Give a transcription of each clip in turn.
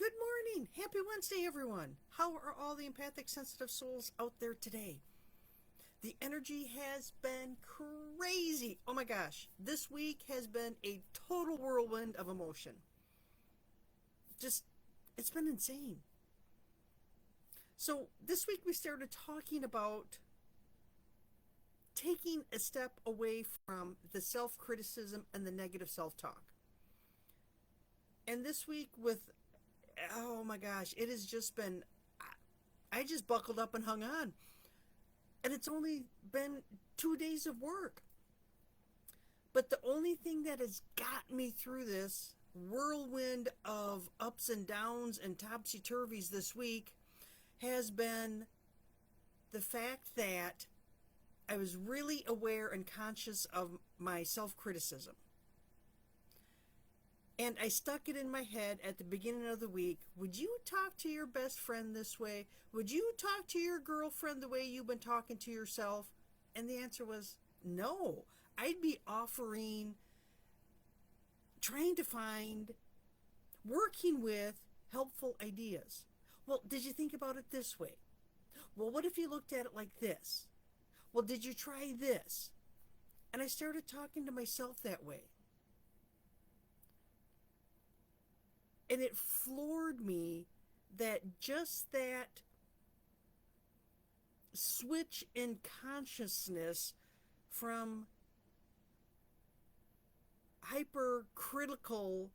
Good morning. Happy Wednesday, everyone. How are all the empathic sensitive souls out there today? The energy has been crazy. Oh my gosh. This week has been a total whirlwind of emotion. Just, it's been insane. So, this week we started talking about taking a step away from the self criticism and the negative self talk. And this week, oh my gosh, it has just been, I just buckled up and hung on. And it's only been 2 days of work. But the only thing that has got me through this whirlwind of ups and downs and topsy turvies this week has been the fact that I was really aware and conscious of my self criticism. And I stuck it in my head at the beginning of the week. Would you talk to your best friend this way? Would you talk to your girlfriend the way you've been talking to yourself? And the answer was no. I'd be trying to find, working with helpful ideas. Well, did you think about it this way? Well, what if you looked at it like this? Well, did you try this? And I started talking to myself that way. And it floored me that just that switch in consciousness from hypercritical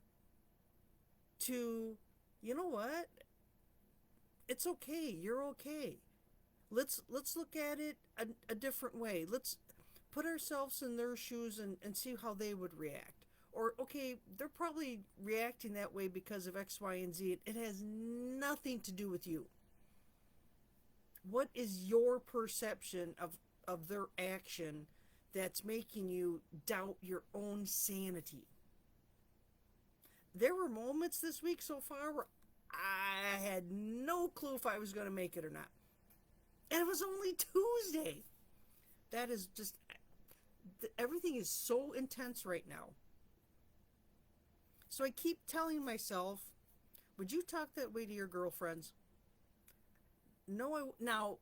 to, you know what? It's okay. You're okay. Let's look at it a different way. Let's put ourselves in their shoes and see how they would react. Or, okay, they're probably reacting that way because of X, Y, and Z. It has nothing to do with you. What is your perception of their action that's making you doubt your own sanity? There were moments this week so far where I had no clue if I was going to make it or not. And it was only Tuesday. That is just, everything is so intense right now. So I keep telling myself, would you talk that way to your girlfriends? No, now,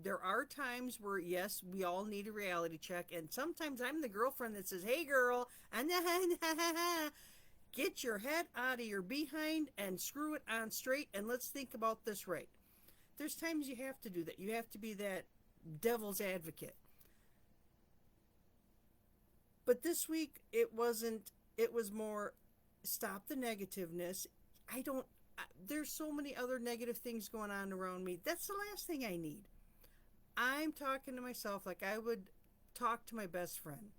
there are times where, yes, we all need a reality check. And sometimes I'm the girlfriend that says, hey, girl, get your head out of your behind and screw it on straight. And let's think about this right. There's times you have to do that. You have to be that devil's advocate. But this week, it wasn't, it was more, stop the negativeness. There's so many other negative things going on around me. That's the last thing I need. I'm talking to myself like I would talk to my best friend.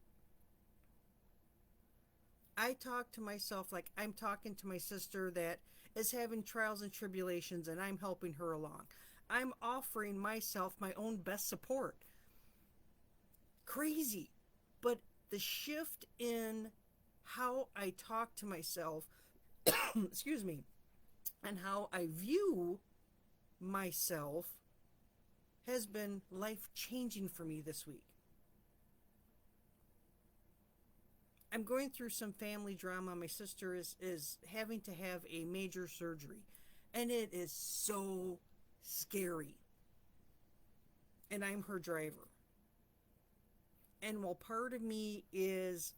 I talk to myself like I'm talking to my sister that is having trials and tribulations and I'm helping her along. I'm offering myself my own best support. Crazy. But the shift in how I talk to myself, excuse me, and how I view myself has been life-changing for me this week. I'm going through some family drama. My sister is having to have a major surgery, and it is so scary. And I'm her driver. And while part of me is,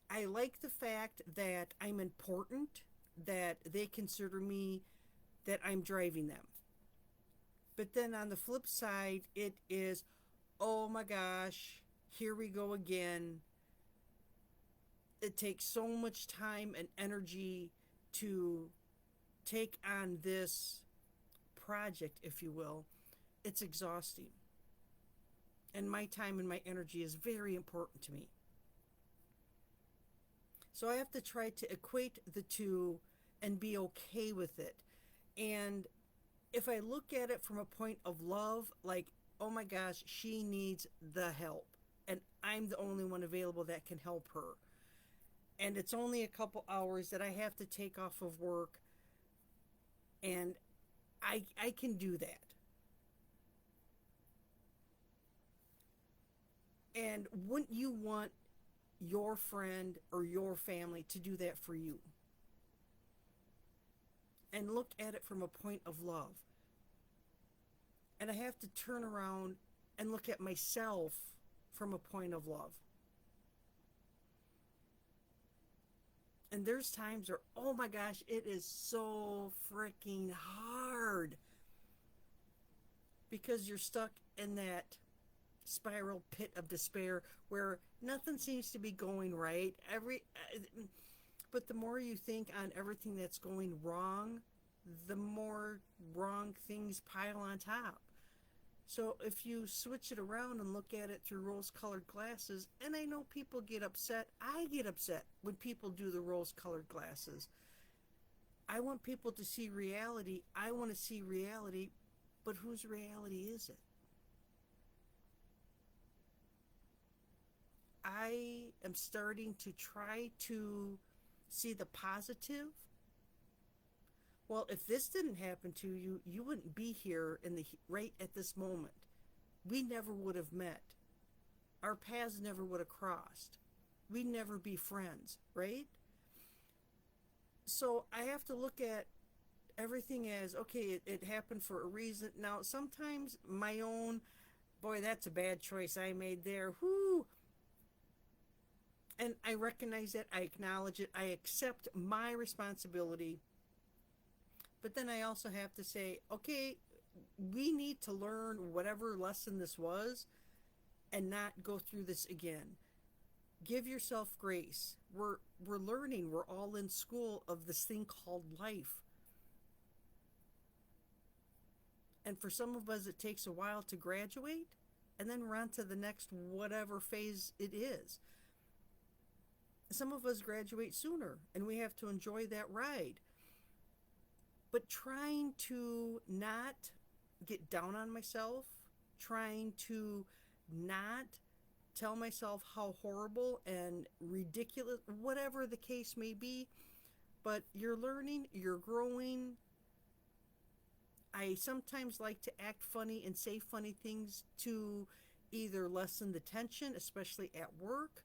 I like the fact that I'm important, that they consider me, that I'm driving them. But then on the flip side, it is, oh my gosh, here we go again. It takes so much time and energy to take on this project, if you will. It's exhausting. And my time and my energy is very important to me. So I have to try to equate the two and be okay with it. And if I look at it from a point of love, like, oh my gosh, she needs the help. And I'm the only one available that can help her. And it's only a couple hours that I have to take off of work. And I can do that. And wouldn't you want your friend or your family to do that for you? and look at it from a point of love. And I have to turn around and look at myself from a point of love. And there's times where, oh my gosh, it is so freaking hard because you're stuck in that spiral pit of despair where nothing seems to be going right. But the more you think on everything that's going wrong, the more wrong things pile on top. So if you switch it around and look at it through rose-colored glasses, and I know people get upset, I get upset when people do the rose-colored glasses. I want people to see reality. I want to see reality, but whose reality is it? I am starting to try to see the positive. Well, if this didn't happen to you, you wouldn't be here in the right at this moment. We never would have met. Our paths never would have crossed. We'd never be friends, right? So I have to look at everything as, okay, it happened for a reason. Now, sometimes my own, boy, that's a bad choice I made there. Whoo! And I recognize it. I acknowledge it. I accept my responsibility. But then I also have to say, okay, we need to learn whatever lesson this was and not go through this again. Give yourself grace. We're learning. We're all in school of this thing called life. And for some of us, it takes a while to graduate, and then we're on to the next whatever phase it is. Some of us graduate sooner, and we have to enjoy that ride. But trying to not get down on myself, trying to not tell myself how horrible and ridiculous, whatever the case may be, but you're learning, you're growing. I sometimes like to act funny and say funny things to either lessen the tension, especially at work,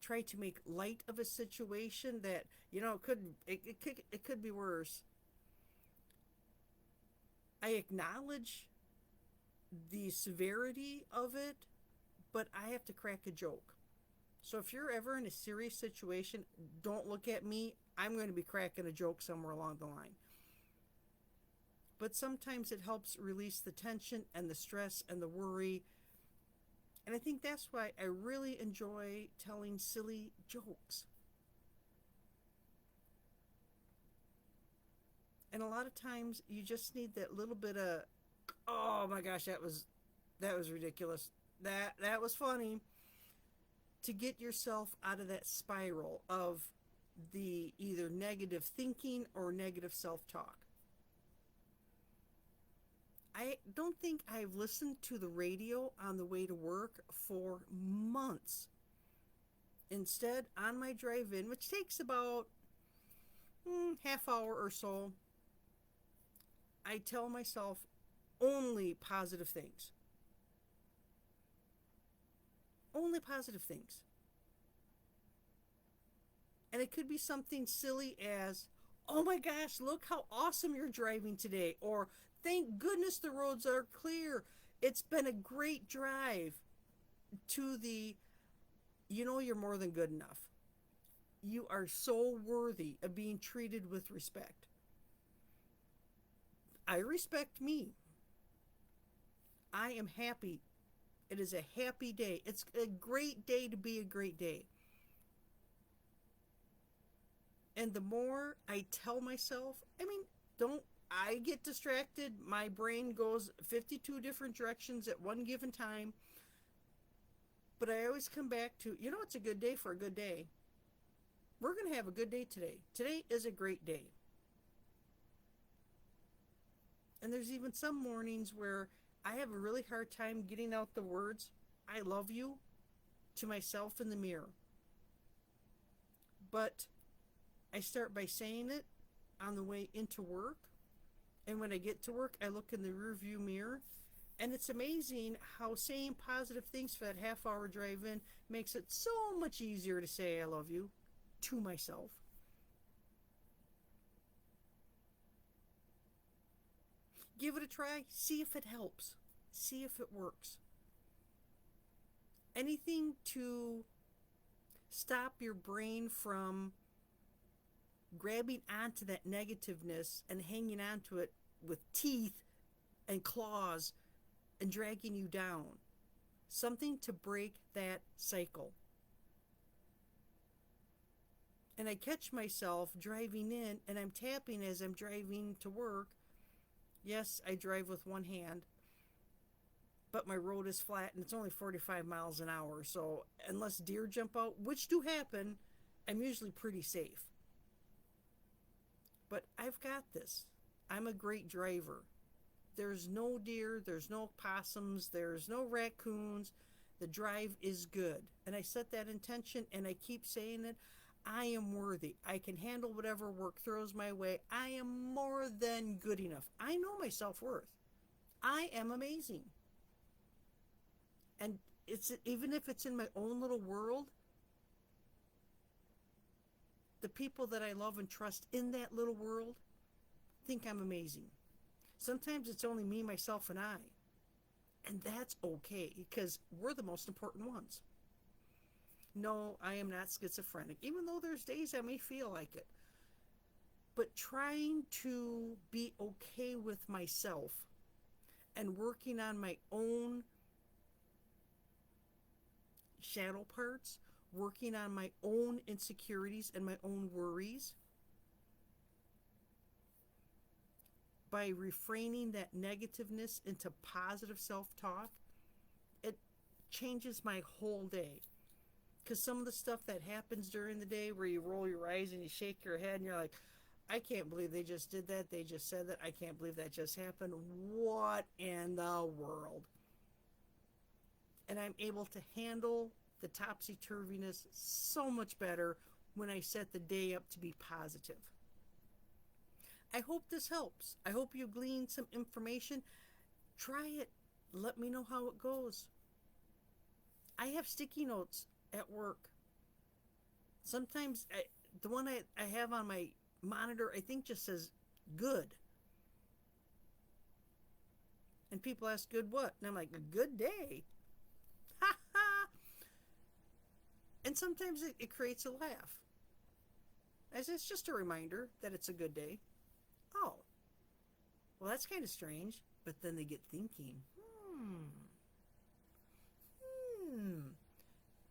try to make light of a situation that, it could be worse. I acknowledge the severity of it, but I have to crack a joke. So if you're ever in a serious situation, don't look at me. I'm going to be cracking a joke somewhere along the line. But sometimes it helps release the tension and the stress and the worry. And I think that's why I really enjoy telling silly jokes. And a lot of times you just need that little bit of, oh my gosh, that was ridiculous. That was funny, to get yourself out of that spiral of the either negative thinking or negative self-talk. I don't think I've listened to the radio on the way to work for months. Instead, on my drive in, which takes about half hour or so, I tell myself only positive things. Only positive things. And it could be something silly as, oh my gosh, look how awesome you're driving today. Or, thank goodness the roads are clear. It's been a great drive. To the, you're more than good enough. You are so worthy of being treated with respect. I respect me. I am happy. It is a happy day. It's a great day to be a great day. And the more I tell myself, don't I get distracted. My brain goes 52 different directions at one given time. But I always come back to, it's a good day for a good day. We're going to have a good day today. Today is a great day. And there's even some mornings where I have a really hard time getting out the words, I love you, to myself in the mirror. But I start by saying it on the way into work. And when I get to work, I look in the rearview mirror. And it's amazing how saying positive things for that half-hour drive-in makes it so much easier to say I love you to myself. Give it a try. See if it helps. See if it works. Anything to stop your brain from grabbing onto that negativeness and hanging onto it with teeth and claws and dragging you down. Something to break that cycle. And I catch myself driving in and I'm tapping as I'm driving to work. Yes, I drive with one hand, but my road is flat and it's only 45 miles an hour. So unless deer jump out, which do happen, I'm usually pretty safe. But I've got this. I'm a great driver. There's no deer, there's no possums, there's no raccoons. The drive is good. And I set that intention and I keep saying it. I am worthy. I can handle whatever work throws my way. I am more than good enough. I know my self-worth. I am amazing. And it's even if it's in my own little world, the people that I love and trust in that little world think I'm amazing. Sometimes it's only me, myself, and I. And that's okay because we're the most important ones. No, I am not schizophrenic, even though there's days I may feel like it. But trying to be okay with myself and working on my own shadow parts, working on my own insecurities and my own worries, by refraining that negativeness into positive self-talk, it changes my whole day. Because some of the stuff that happens during the day where you roll your eyes and you shake your head and you're like, I can't believe they just did that. They just said that. I can't believe that just happened. What in the world? And I'm able to handle the topsy-turviness so much better when I set the day up to be positive. I hope this helps. I hope you gleaned some information. Try it. Let me know how it goes. I have sticky notes at work. Sometimes the one I have on my monitor, I think just says good. And people ask, good what? And I'm like, a good day. Ha ha. And sometimes it creates a laugh. As it's just a reminder that it's a good day. Oh, well, that's kind of strange. But then they get thinking,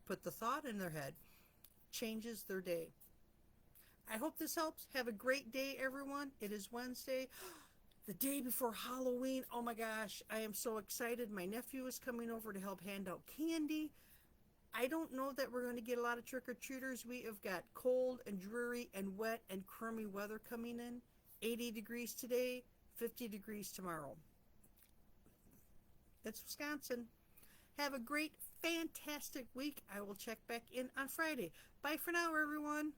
put the thought in their head, changes their day. I hope this helps. Have a great day, everyone. It is Wednesday, the day before Halloween. Oh my gosh, I am so excited. My nephew is coming over to help hand out candy. I don't know that we're going to get a lot of trick-or-treaters. We have got cold and dreary and wet and crummy weather coming in. 80 degrees today, 50 degrees tomorrow. It's Wisconsin. Have a great, fantastic week. I will check back in on Friday. Bye for now, everyone.